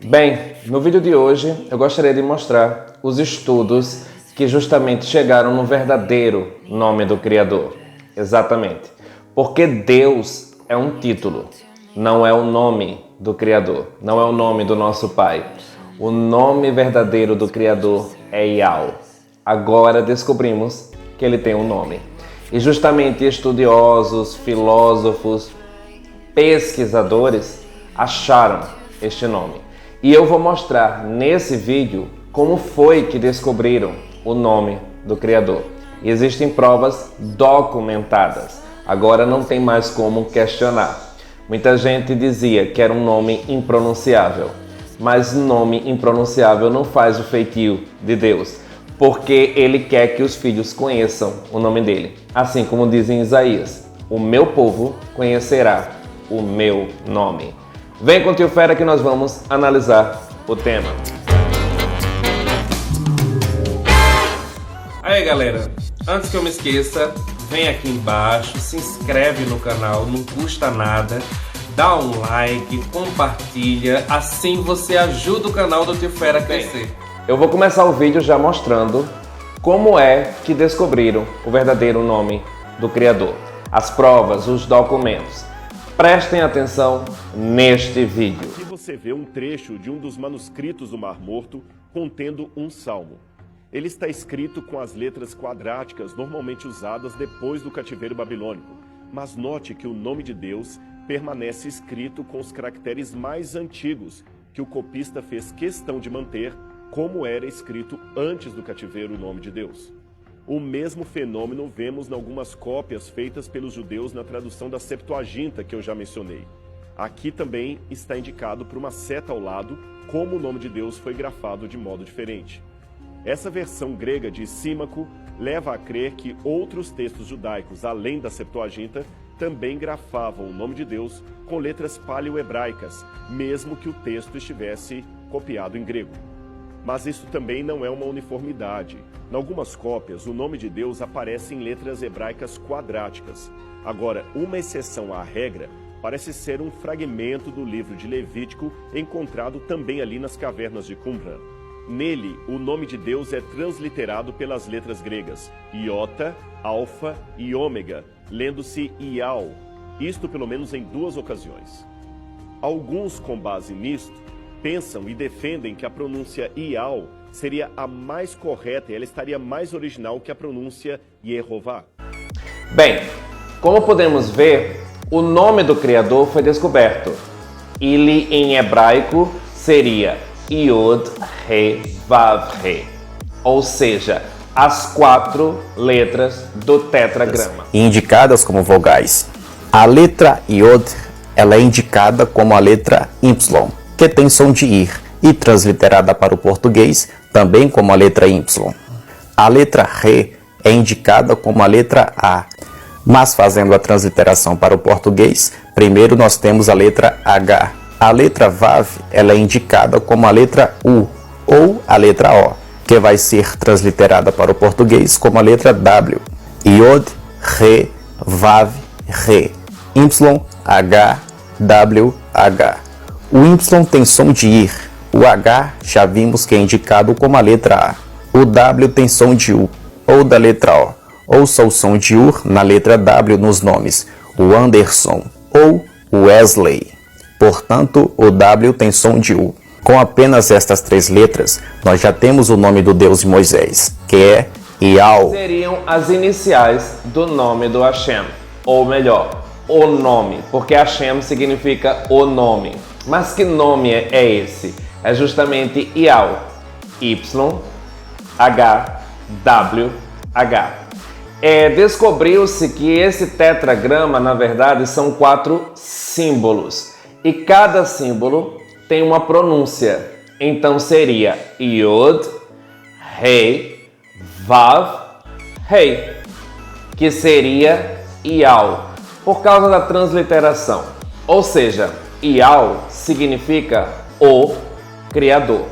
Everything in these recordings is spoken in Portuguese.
Bem, no vídeo de hoje eu gostaria de mostrar os estudos que justamente chegaram no verdadeiro nome do Criador. Exatamente. Porque Deus é um título, não é o nome do Criador, não é o nome do nosso Pai. O nome verdadeiro do Criador é Yahweh. Agora descobrimos que ele tem um nome. E justamente estudiosos, filósofos, pesquisadores acharam este nome. E eu vou mostrar nesse vídeo como foi que descobriram o nome do Criador. E existem provas documentadas. Agora não tem mais como questionar. Muita gente dizia que era um nome impronunciável. Mas nome impronunciável não faz o feitio de Deus, porque Ele quer que os filhos conheçam o nome dele. Assim como diz em Isaías, o meu povo conhecerá o meu nome. Vem com o Tio Fera que nós vamos analisar o tema. Aí galera, antes que eu me esqueça, vem aqui embaixo, se inscreve no canal, não custa nada. Dá um like, compartilha, assim você ajuda o canal do Tio Fera a crescer. Eu vou começar o vídeo já mostrando como é que descobriram o verdadeiro nome do Criador. As provas, os documentos. Prestem atenção neste vídeo. Aqui você vê um trecho de um dos manuscritos do Mar Morto contendo um salmo. Ele está escrito com as letras quadráticas normalmente usadas depois do cativeiro babilônico. Mas note que o nome de Deus permanece escrito com os caracteres mais antigos, que o copista fez questão de manter, como era escrito antes do cativeiro o nome de Deus. O mesmo fenômeno vemos em algumas cópias feitas pelos judeus na tradução da Septuaginta, que eu já mencionei. Aqui também está indicado por uma seta ao lado como o nome de Deus foi grafado de modo diferente. Essa versão grega de Símaco leva a crer que outros textos judaicos, além da Septuaginta, também grafavam o nome de Deus com letras paleo-hebraicas, mesmo que o texto estivesse copiado em grego. Mas isso também não é uma uniformidade. Em algumas cópias, o nome de Deus aparece em letras hebraicas quadráticas. Agora, uma exceção à regra parece ser um fragmento do livro de Levítico encontrado também ali nas cavernas de Qumran. Nele, o nome de Deus é transliterado pelas letras gregas iota, alfa e ômega, lendo-se Ial, isto pelo menos em 2 ocasiões. Alguns, com base nisto, pensam e defendem que a pronúncia Ial seria a mais correta e ela estaria mais original que a pronúncia Yehová. Bem, como podemos ver, o nome do Criador foi descoberto. Ele em hebraico seria Yod, He, Vav, He, ou seja, as 4 letras do tetragrama. Indicadas como vogais. A letra Yod, ela é indicada como a letra Y, que tem som de Ir, e transliterada para o português também como a letra Y. A letra Re é indicada como a letra A, mas fazendo a transliteração para o português, primeiro nós temos a letra H. A letra Vav, ela é indicada como a letra U, ou a letra O, que vai ser transliterada para o português como a letra W. Yod, Re, Vav, Re. Y, H, W, H. O Y tem som de Ir. O H já vimos que é indicado como a letra A. O W tem som de U, ou da letra O. Ouça o som de UR na letra W nos nomes, o Anderson ou o Wesley. Portanto, o W tem som de U. Com apenas estas 3 letras, nós já temos o nome do Deus de Moisés, que é Ial. Seriam as iniciais do nome do Hashem, ou melhor, o nome, porque Hashem significa o nome. Mas que nome é esse? É justamente Ial, Y, H, W, H. Descobriu-se que esse tetragrama, na verdade, são 4 símbolos. E cada símbolo tem uma pronúncia. Então seria Yod, Rei, Vav, Rei, que seria Ial, por causa da transliteração. Ou seja, Ial significa o Criador.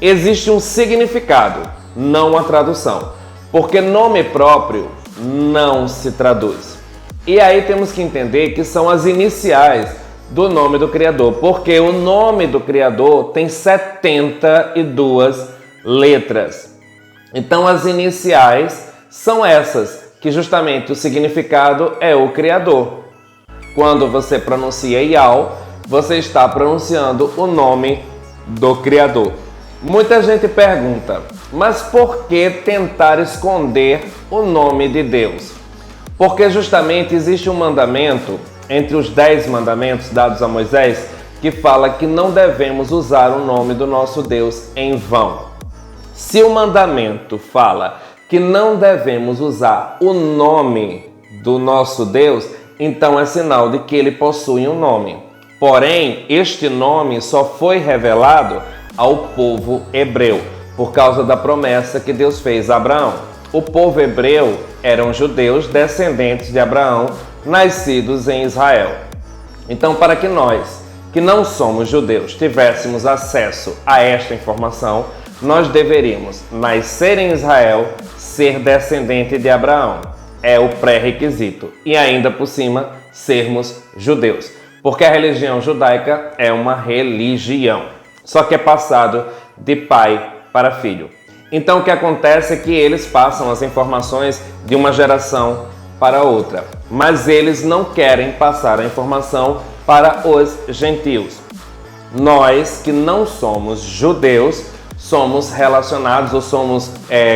Existe um significado, não a tradução, porque nome próprio não se traduz. E aí temos que entender que são as iniciais do nome do Criador, porque o nome do Criador tem 72 letras. Então as iniciais são essas, que justamente o significado é o Criador. Quando você pronuncia Yahweh, você está pronunciando o nome do Criador. Muita gente pergunta, mas por que tentar esconder o nome de Deus? Porque justamente existe um mandamento, entre os 10 mandamentos dados a Moisés, que fala que não devemos usar o nome do nosso Deus em vão. Se o mandamento fala que não devemos usar o nome do nosso Deus, então é sinal de que ele possui um nome. Porém, este nome só foi revelado ao povo hebreu, por causa da promessa que Deus fez a Abraão. O povo hebreu eram judeus descendentes de Abraão, nascidos em Israel. Então, para que nós, que não somos judeus, tivéssemos acesso a esta informação, nós deveríamos nascer em Israel, ser descendente de Abraão. É o pré-requisito. E ainda por cima, sermos judeus. Porque a religião judaica é uma religião. Só que é passado de pai para filho. Então o que acontece é que eles passam as informações de uma geração para outra. Mas eles não querem passar a informação para os gentios. Nós que não somos judeus, somos relacionados ou somos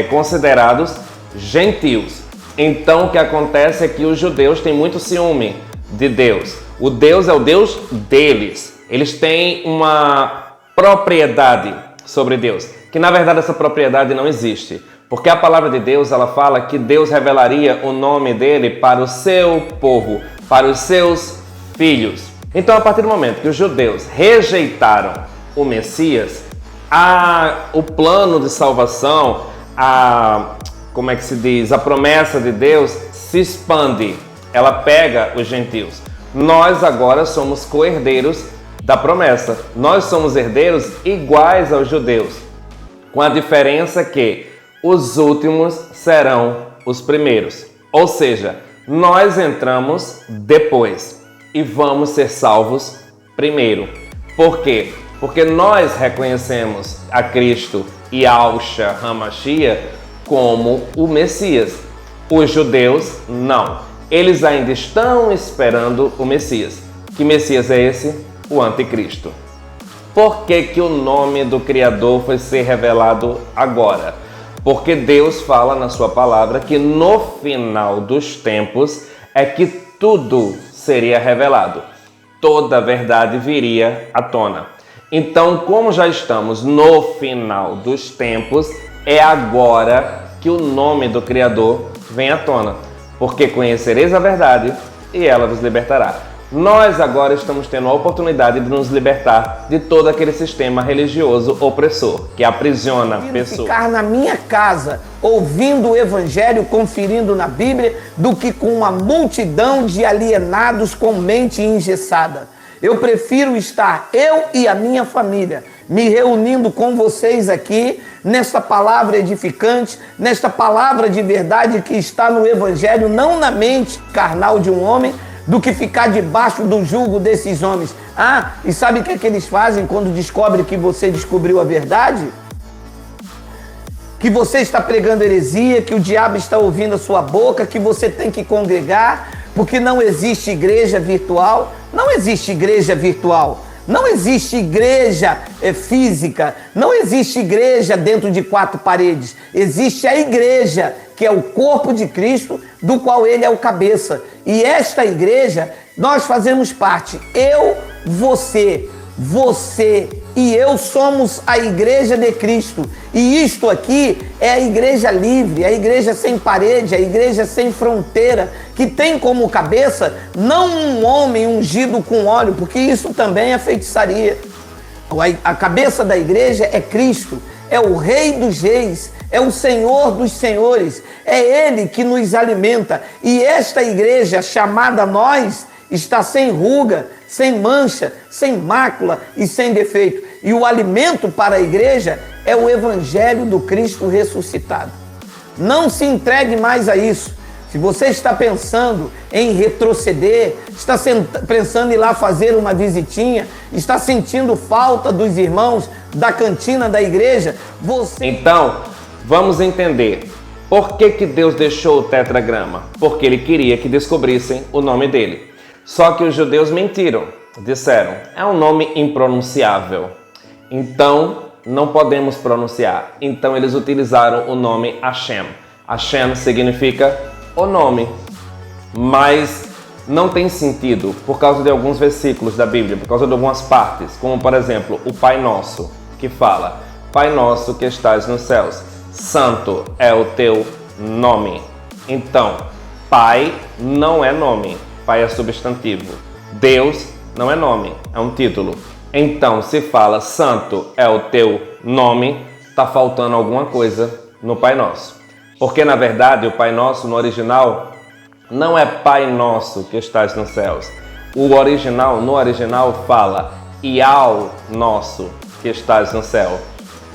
considerados gentios. Então o que acontece é que os judeus têm muito ciúme de Deus. O Deus é o Deus deles. Eles têm uma propriedade sobre Deus, que na verdade essa propriedade não existe. Porque a palavra de Deus, ela fala que Deus revelaria o nome dele para o seu povo, para os seus filhos. Então a partir do momento que os judeus rejeitaram o Messias, o plano de salvação, a promessa de Deus se expande, ela pega os gentios. Nós agora somos co-herdeiros da promessa. Nós somos herdeiros iguais aos judeus, com a diferença que os últimos serão os primeiros. Ou seja, nós entramos depois e vamos ser salvos primeiro. Por quê? Porque nós reconhecemos a Cristo e Yahushua HaMashiach como o Messias. Os judeus não. Eles ainda estão esperando o Messias. Que Messias é esse? O Anticristo. Por que que o nome do Criador foi ser revelado agora? Porque Deus fala na sua palavra que no final dos tempos é que tudo seria revelado. Toda a verdade viria à tona. Então, como já estamos no final dos tempos, é agora que o nome do Criador vem à tona. Porque conhecereis a verdade e ela vos libertará. Nós agora estamos tendo a oportunidade de nos libertar de todo aquele sistema religioso opressor, que aprisiona pessoas. Ficar na minha casa, ouvindo o Evangelho, conferindo na Bíblia, do que com uma multidão de alienados com mente engessada. Eu prefiro estar, eu e a minha família, me reunindo com vocês aqui, nesta palavra edificante, nesta palavra de verdade que está no Evangelho, não na mente carnal de um homem, do que ficar debaixo do jugo desses homens. E sabe o que é que eles fazem quando descobrem que você descobriu a verdade? Que você está pregando heresia, que o diabo está ouvindo a sua boca, que você tem que congregar, porque não existe igreja virtual. Não existe igreja virtual. Não existe igreja física. Não existe igreja dentro de 4 paredes. Existe a igreja, que é o corpo de Cristo, do qual ele é o cabeça. E esta igreja, nós fazemos parte. Eu, você e eu somos a igreja de Cristo. E isto aqui é a igreja livre, a igreja sem parede, a igreja sem fronteira, que tem como cabeça não um homem ungido com óleo, porque isso também é feitiçaria. A cabeça da igreja é Cristo, é o Rei dos Reis, é o Senhor dos Senhores, é Ele que nos alimenta. E esta igreja chamada nós está sem ruga, sem mancha, sem mácula e sem defeito. E o alimento para a igreja é o Evangelho do Cristo ressuscitado. Não se entregue mais a isso. Se você está pensando em retroceder, está pensando em ir lá fazer uma visitinha, está sentindo falta dos irmãos da cantina da igreja, você... Então, vamos entender por que Deus deixou o tetragrama. Porque Ele queria que descobrissem o nome dele. Só que os judeus mentiram, disseram, é um nome impronunciável. Então, não podemos pronunciar. Então, eles utilizaram o nome Hashem. Hashem significa o nome, mas não tem sentido por causa de alguns versículos da Bíblia, por causa de algumas partes, como por exemplo o Pai Nosso, que fala: Pai Nosso que estás nos céus, santo é o teu nome. Então, Pai não é nome, Pai é substantivo. Deus não é nome, é um título. Então, se fala santo é o teu nome, está faltando alguma coisa no Pai Nosso. Porque, na verdade, o Pai Nosso, no original, não é Pai Nosso que estás nos céus. No original, fala Iau Nosso que estás no céu.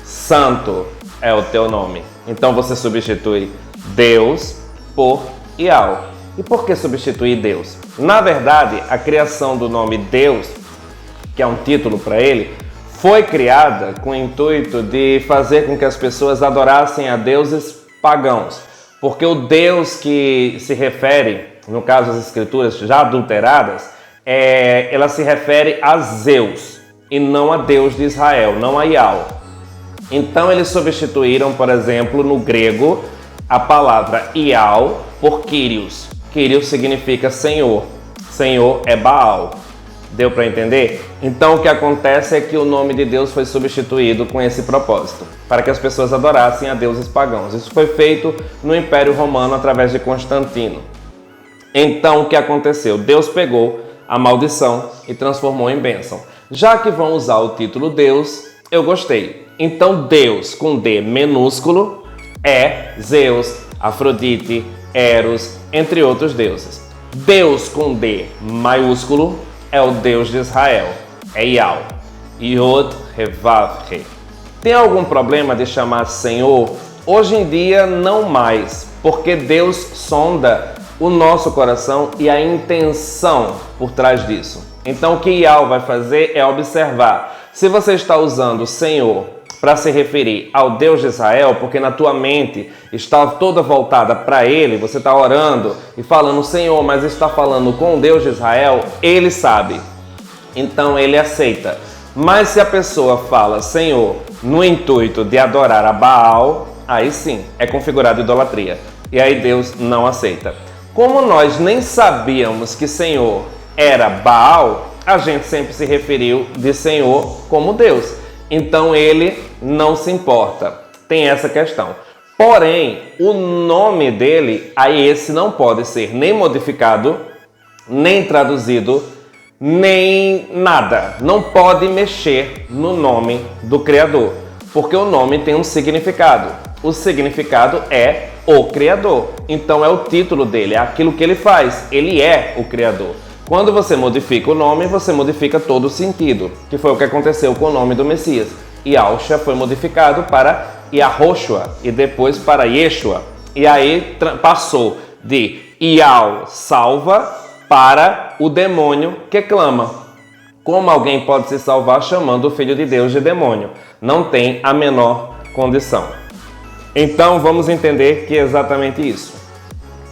Santo é o teu nome. Então, você substitui Deus por Iau. E por que substituir Deus? Na verdade, a criação do nome Deus, que é um título para ele, foi criada com o intuito de fazer com que as pessoas adorassem a deuses pagãos, porque o Deus que se refere, no caso as escrituras já adulteradas, ela se refere a Zeus e não a Deus de Israel, não a Iau. Então eles substituíram, por exemplo, no grego, a palavra Iau por Kyrios. Kyrios significa Senhor. Senhor é Baal. Deu para entender? Então o que acontece é que o nome de Deus foi substituído com esse propósito, para que as pessoas adorassem a deuses pagãos. Isso foi feito no Império Romano através de Constantino. Então o que aconteceu? Deus pegou a maldição e transformou em bênção. Já que vão usar o título Deus, eu gostei. Então Deus com D minúsculo é Zeus, Afrodite, Eros, entre outros deuses. Deus com D maiúsculo é o Deus de Israel, é Iau. Yod Revav He. Tem algum problema de chamar Senhor? Hoje em dia não mais, porque Deus sonda o nosso coração e a intenção por trás disso. Então o que Iau vai fazer é observar. Se você está usando Senhor para se referir ao Deus de Israel, porque na tua mente está toda voltada para Ele, você está orando e falando Senhor, mas está falando com o Deus de Israel, Ele sabe. Então Ele aceita. Mas se a pessoa fala Senhor no intuito de adorar a Baal, aí sim, é configurado idolatria. E aí Deus não aceita. Como nós nem sabíamos que Senhor era Baal, a gente sempre se referiu de Senhor como Deus. Então ele não se importa. Tem essa questão. Porém, o nome dele, aí esse não pode ser nem modificado, nem traduzido, nem nada. Não pode mexer no nome do Criador, porque o nome tem um significado. O significado é o Criador. Então é o título dele, é aquilo que ele faz. Ele é o Criador. Quando você modifica o nome, você modifica todo o sentido, que foi o que aconteceu com o nome do Messias. Yahushua foi modificado para Yahoshua e depois para Yeshua. E aí passou de Yahweh salva para o demônio que clama. Como alguém pode se salvar chamando o Filho de Deus de demônio? Não tem a menor condição. Então vamos entender que é exatamente isso.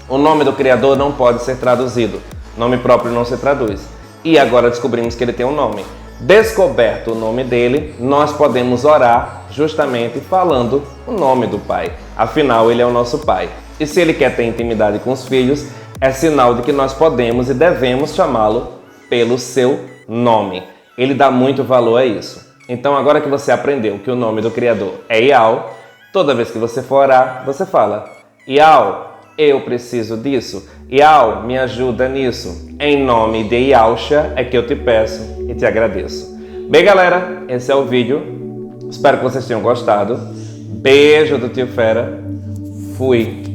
O nome do Criador não pode ser traduzido. Nome próprio não se traduz. E agora descobrimos que ele tem um nome. Descoberto o nome dele, nós podemos orar justamente falando o nome do Pai. Afinal, ele é o nosso Pai. E se ele quer ter intimidade com os filhos, é sinal de que nós podemos e devemos chamá-lo pelo seu nome. Ele dá muito valor a isso. Então, agora que você aprendeu que o nome do Criador é Iau, toda vez que você for orar, você fala: Iau, eu preciso disso. Iau, me ajuda nisso. Em nome de Yahushua é que eu te peço e te agradeço. Bem, galera, esse é o vídeo. Espero que vocês tenham gostado. Beijo do Tio Fera. Fui.